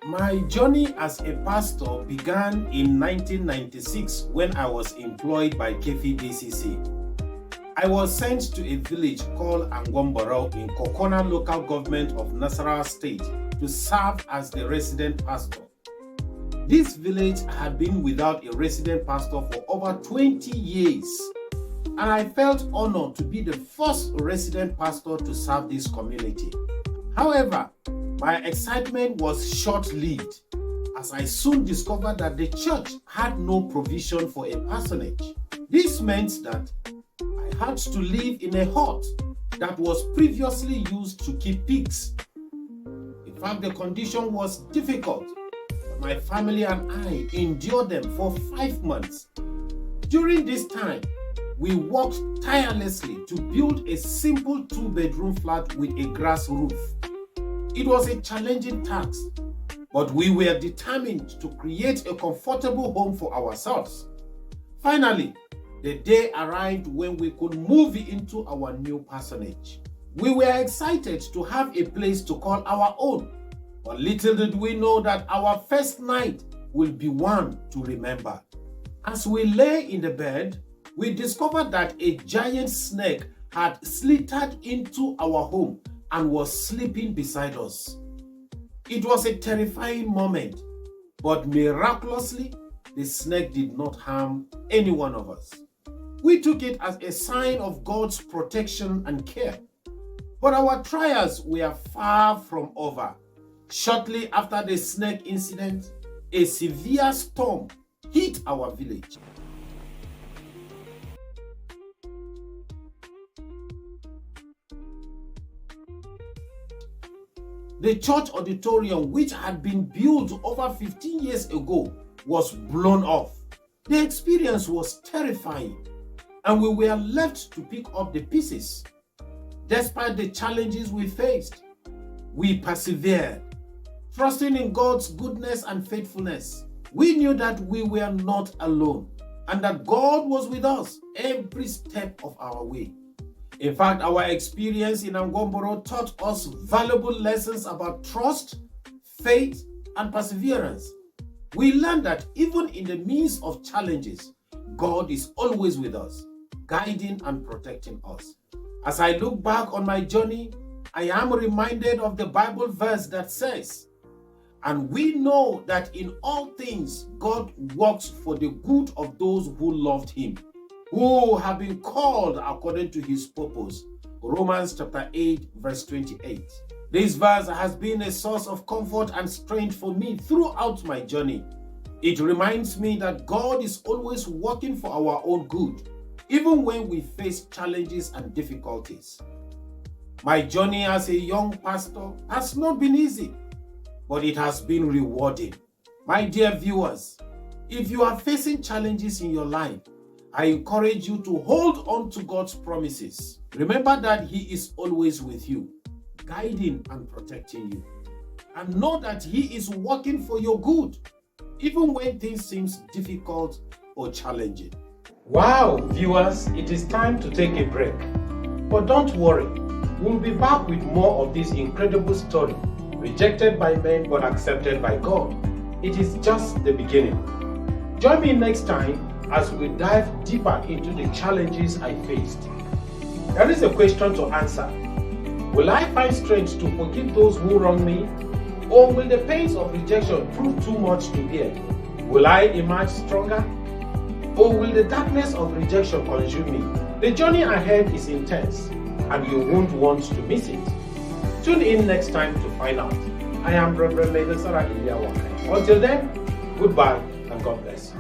My journey as a pastor began in 1996 when I was employed by Kefi DCC. I was sent to a village called R.N.A.R.D in Kokona local government of Nasarawa state to serve as the resident pastor. This village had been without a resident pastor for over 20 years, and I felt honored to be the first resident pastor to serve this community. However, my excitement was short-lived as I soon discovered that the church had no provision for a parsonage. This meant that I had to live in a hut that was previously used to keep pigs. In fact, the condition was difficult, but my family and I endured them for 5 months. During this time, we worked tirelessly to build a simple 2-bedroom flat with a grass roof. It was a challenging task, but we were determined to create a comfortable home for ourselves. Finally, the day arrived when we could move into our new parsonage. We were excited to have a place to call our own, but little did we know that our first night will be one to remember. As we lay in the bed, we discovered that a giant snake had slithered into our home and was sleeping beside us. It was a terrifying moment, but miraculously, the snake did not harm any one of us. We took it as a sign of God's protection and care. But our trials were far from over. Shortly after the snake incident, a severe storm hit our village. The church auditorium, which had been built over 15 years ago, was blown off. The experience was terrifying, and we were left to pick up the pieces. Despite the challenges we faced, we persevered, trusting in God's goodness and faithfulness. We knew that we were not alone, and that God was with us every step of our way. In fact, our experience in R.N.A.R.D taught us valuable lessons about trust, faith, and perseverance. We learned that even in the midst of challenges, God is always with us, guiding and protecting us. As I look back on my journey, I am reminded of the Bible verse that says, "And we know that in all things God works for the good of those who loved him, who have been called according to his purpose." Romans chapter 8, verse 28. This verse has been a source of comfort and strength for me throughout my journey. It reminds me that God is always working for our own good, even when we face challenges and difficulties. My journey as a young pastor has not been easy, but it has been rewarding. My dear viewers, if you are facing challenges in your life, I encourage you to hold on to God's promises. Remember that he is always with you, guiding and protecting you. And know that he is working for your good, even when things seem difficult or challenging. Wow, viewers, it is time to take a break. But don't worry, we'll be back with more of this incredible story, rejected by men but accepted by God. It is just the beginning. Join me next time as we dive deeper into the challenges I faced. There is a question to answer. Will I find strength to forgive those who wrong me? Or will the pains of rejection prove too much to bear? Will I emerge stronger? Or will the darkness of rejection consume me? The journey ahead is intense, and you won't want to miss it. Tune in next time to find out. I am R.N.A.R.D. Until then, goodbye and God bless you.